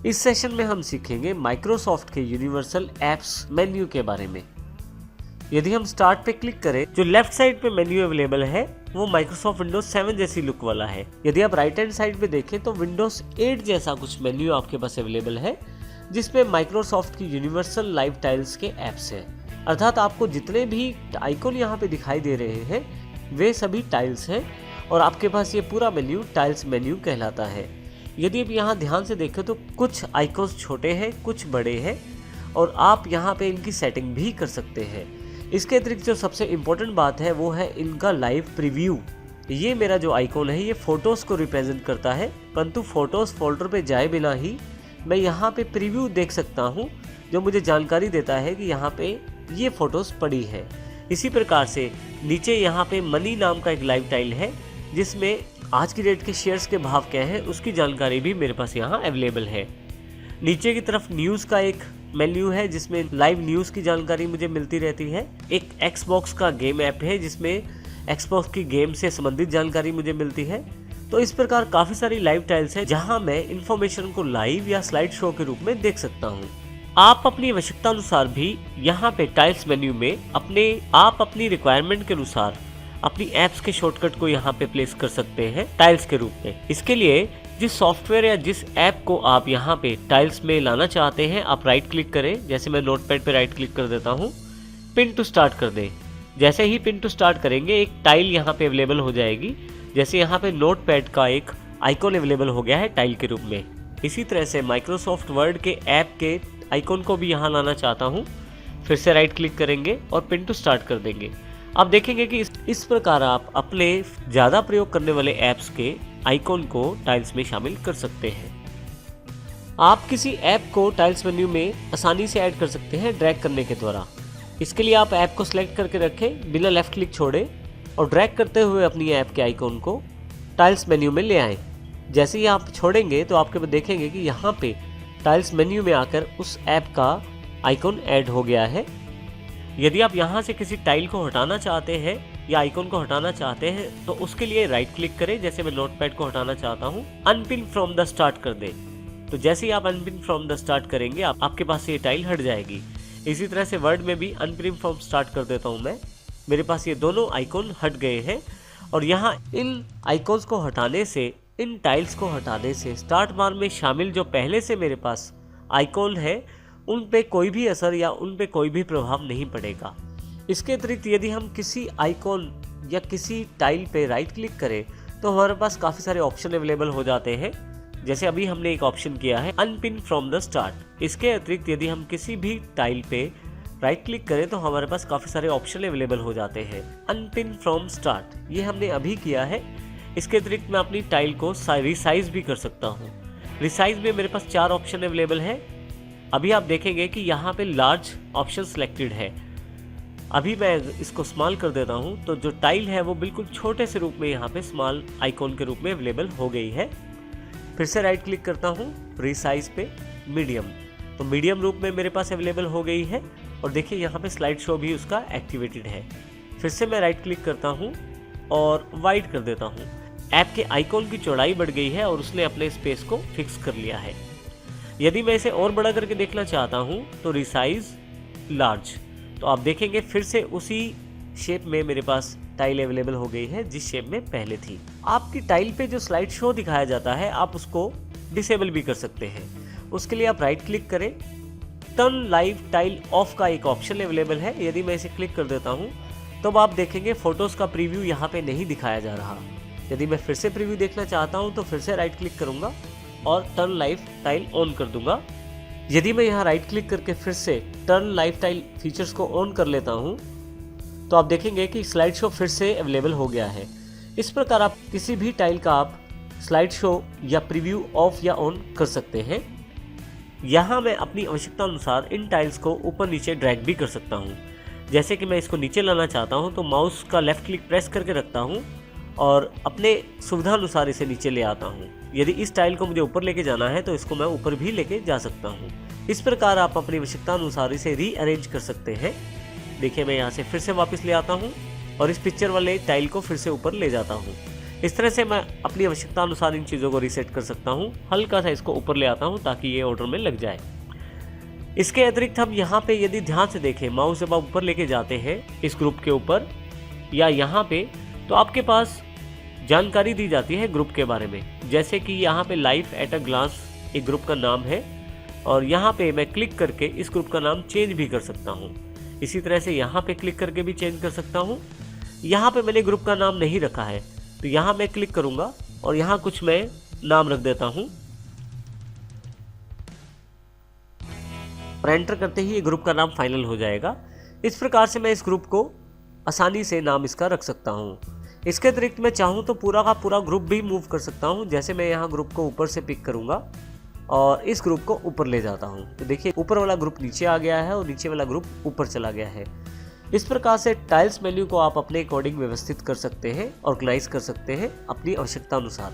इस सेशन में हम सीखेंगे माइक्रोसॉफ्ट के यूनिवर्सल एप्स मेन्यू के बारे में। यदि हम स्टार्ट पे क्लिक करें, जो लेफ्ट साइड पे मेन्यू अवेलेबल है वो माइक्रोसॉफ्ट विंडोज 7 जैसी लुक वाला है। यदि आप राइट हैंड साइड पे देखें तो विंडोज 8 जैसा कुछ मेन्यू आपके पास अवेलेबल है, जिसपे माइक्रोसॉफ्ट की यूनिवर्सल लाइव टाइल्स के एप्स हैं। अर्थात आपको जितने भी आइकॉन यहाँ पे दिखाई दे रहे हैं वे सभी टाइल्स हैं और आपके पास ये पूरा मेन्यू टाइल्स मेन्यू कहलाता है। यदि आप यहाँ ध्यान से देखें तो कुछ आइकॉन्स छोटे हैं, कुछ बड़े हैं और आप यहाँ पे इनकी सेटिंग भी कर सकते हैं। इसके अतिरिक्त जो सबसे इम्पोर्टेंट बात है वो है इनका लाइव प्रीव्यू। ये मेरा जो आइकॉन है ये फोटोज़ को रिप्रेजेंट करता है, परंतु फोटोज़ फोल्डर पे जाए बिना ही मैं यहाँ पे प्रीव्यू देख सकता हूँ, जो मुझे जानकारी देता है कि यहाँ पे ये फ़ोटोज़ पड़ी है। इसी प्रकार से नीचे यहाँ पे मनी नाम का एक लाइव टाइल है, जिसमें आज की डेट के शेयर्स के भाव क्या हैं उसकी जानकारी भी मेरे पास यहाँ अवेलेबल है। नीचे की तरफ न्यूज़ का एक मेन्यू है, जिसमें लाइव न्यूज़ की जानकारी मुझे मिलती रहती है। एक एक्सबॉक्स का गेम ऐप है, जिसमें एक्सबॉक्स की गेम से संबंधित जानकारी मुझे मिलती है। तो इस प्रकार काफ़ी सारी लाइव टाइल्स हैं जहां मैं इन्फॉर्मेशन को लाइव या स्लाइड शो के रूप में देख सकता हूं। आप अपनी आवश्यकता अनुसार भी यहां पे टाइल्स मेन्यू में अपनी रिक्वायरमेंट के अनुसार अपनी एप्स के शॉर्टकट को यहाँ पे प्लेस कर सकते हैं टाइल्स के रूप में। इसके लिए जिस सॉफ्टवेयर या जिस ऐप को आप यहाँ पे टाइल्स में लाना चाहते हैं, आप राइट क्लिक करें। जैसे मैं नोटपैड पे राइट क्लिक कर देता हूँ, पिन टू स्टार्ट कर दें। जैसे ही पिन टू स्टार्ट करेंगे एक टाइल यहाँ पे अवेलेबल हो जाएगी। जैसे यहाँ पे नोटपैड का एक आइकॉन अवेलेबल हो गया है टाइल के रूप में। इसी तरह से माइक्रोसॉफ्ट वर्ड के ऐप के आइकॉन को भी यहाँ लाना चाहता हूँ, फिर से राइट क्लिक करेंगे और पिन टू स्टार्ट कर देंगे। आप देखेंगे कि इस प्रकार आप अपने ज़्यादा प्रयोग करने वाले ऐप्स के आइकॉन को टाइल्स में शामिल कर सकते हैं। आप किसी ऐप को टाइल्स मेन्यू में आसानी से ऐड कर सकते हैं ड्रैग करने के द्वारा। इसके लिए आप ऐप को सिलेक्ट करके रखें, बिना लेफ्ट क्लिक छोड़े और ड्रैग करते हुए अपनी ऐप के आइकॉन को टाइल्स मेन्यू में ले आएँ। जैसे ही आप छोड़ेंगे तो आपके देखेंगे कि यहाँ पे टाइल्स मेन्यू में आकर उस ऐप का आइकॉन ऐड हो गया है। यदि आप यहाँ से किसी टाइल को हटाना चाहते हैं या आइकॉन को हटाना चाहते हैं तो उसके लिए राइट क्लिक करें। जैसे मैं नोटपैड को हटाना चाहता हूँ, अनपिन फ्रॉम द स्टार्ट कर दें। तो जैसे ही आप अनपिन फ्रॉम द स्टार्ट करेंगे आपके पास ये टाइल हट जाएगी। इसी तरह से वर्ड में भी अनपिन फ्रॉम स्टार्ट कर देता हूँ मैं। मेरे पास ये दोनों आइकॉन हट गए हैं और यहाँ इन आइकॉन्स को हटाने से, इन टाइल्स को हटाने से स्टार्ट बार में शामिल जो पहले से मेरे पास आइकॉन है उन पे कोई भी असर या उन पे कोई भी प्रभाव नहीं पड़ेगा। इसके अतिरिक्त यदि हम किसी आइकॉन या किसी टाइल पे राइट क्लिक करें तो हमारे पास काफ़ी सारे ऑप्शन अवेलेबल हो जाते हैं। जैसे अभी हमने एक ऑप्शन किया है अनपिन फ्रॉम द स्टार्ट। इसके अतिरिक्त यदि हम किसी भी टाइल पे राइट क्लिक करें तो हमारे पास काफ़ी सारे ऑप्शन अवेलेबल हो जाते हैं। अनपिन फ्रॉम स्टार्ट ये हमने अभी किया है। इसके अतिरिक्त मैं अपनी टाइल को रिसाइज भी कर सकता हूँ। रिसाइज में मेरे पास 4 ऑप्शन अवेलेबल है। अभी आप देखेंगे कि यहाँ पे लार्ज ऑप्शन सिलेक्टेड है। अभी मैं इसको स्मॉल कर देता हूँ तो जो टाइल है वो बिल्कुल छोटे से रूप में यहाँ पे स्मॉल आइकॉन के रूप में अवेलेबल हो गई है। फिर से राइट क्लिक करता हूँ रिसाइज पे, मीडियम, तो मीडियम रूप में मेरे पास अवेलेबल हो गई है। और देखिए यहाँ पे स्लाइड शो भी उसका एक्टिवेटेड है। फिर से मैं राइट क्लिक करता हूँ और वाइड कर देता हूँ। ऐप के आइकॉन की चौड़ाई बढ़ गई है और उसने अपने स्पेस को फिक्स कर लिया है। यदि मैं इसे और बड़ा करके देखना चाहता हूँ तो रिसाइज लार्ज, तो आप देखेंगे फिर से उसी शेप में मेरे पास टाइल अवेलेबल हो गई है जिस शेप में पहले थी। आपकी टाइल पे जो स्लाइड शो दिखाया जाता है आप उसको डिसेबल भी कर सकते हैं। उसके लिए आप राइट क्लिक करें, टर्न लाइव टाइल ऑफ का एक ऑप्शन अवेलेबल है। यदि मैं इसे क्लिक कर देता हूँ तो आप देखेंगे फोटोज़ का प्रीव्यू यहाँ पे नहीं दिखाया जा रहा। यदि मैं फिर से प्रीव्यू देखना चाहता हूँ तो फिर से राइट क्लिक करूँगा और टर्न लाइव टाइल ऑन कर दूंगा। यदि मैं यहाँ राइट क्लिक करके फिर से टर्न लाइव टाइल फीचर्स को ऑन कर लेता हूँ तो आप देखेंगे कि स्लाइड शो फिर से अवेलेबल हो गया है। इस प्रकार आप किसी भी टाइल का आप स्लाइड शो या प्रीव्यू ऑफ या ऑन कर सकते हैं। यहाँ मैं अपनी आवश्यकता अनुसार इन टाइल्स को ऊपर नीचे ड्रैग भी कर सकता हूँ। जैसे कि मैं इसको नीचे लाना चाहता हूँ तो माउस का लेफ्ट क्लिक प्रेस करके रखता हूँ और अपने सुविधा अनुसार इसे नीचे ले आता हूँ। यदि इस टाइल को मुझे ऊपर लेके जाना है तो इसको मैं ऊपर भी लेके जा सकता हूँ। इस प्रकार आप अपनी आवश्यकता अनुसार इसे रीअरेंज कर सकते हैं। देखिए मैं यहाँ से फिर से वापस ले आता हूँ और इस पिक्चर वाले टाइल को फिर से ऊपर ले जाता हूँ। इस तरह से मैं अपनी आवश्यकता अनुसार इन चीज़ों को रीसेट कर सकता हूँ। हल्का सा इसको ऊपर ले आता हूँ ताकि ये ऑर्डर में लग जाए। इसके अतिरिक्त हम यहाँ पे यदि ध्यान से देखें, माउस जब आप ऊपर लेके जाते हैं इस ग्रुप के ऊपर या यहाँ पे, तो आपके पास जानकारी दी जाती है ग्रुप के बारे में। जैसे कि यहाँ पे लाइफ एट अ ग्लांस एक ग्रुप का नाम है और यहाँ पे मैं क्लिक करके इस ग्रुप का नाम चेंज भी कर सकता हूँ। इसी तरह से यहाँ पे क्लिक करके भी चेंज कर सकता हूँ। यहाँ पे मैंने ग्रुप का नाम नहीं रखा है तो यहाँ मैं क्लिक करूँगा और यहाँ कुछ मैं नाम रख देता हूँ और एंटर करते ही ये ग्रुप का नाम फाइनल हो जाएगा। इस प्रकार से मैं इस ग्रुप को आसानी से नाम इसका रख सकता हूँ। इसके अतिरिक्त मैं चाहूँ तो पूरा का पूरा ग्रुप भी मूव कर सकता हूँ। जैसे मैं यहाँ ग्रुप को ऊपर से पिक करूँगा और इस ग्रुप को ऊपर ले जाता हूँ तो देखिए ऊपर वाला ग्रुप नीचे आ गया है और नीचे वाला ग्रुप ऊपर चला गया है। इस प्रकार से टाइल्स मेन्यू को आप अपने अकॉर्डिंग व्यवस्थित कर सकते हैं, ऑर्गेनाइज कर सकते हैं अपनी आवश्यकता अनुसार।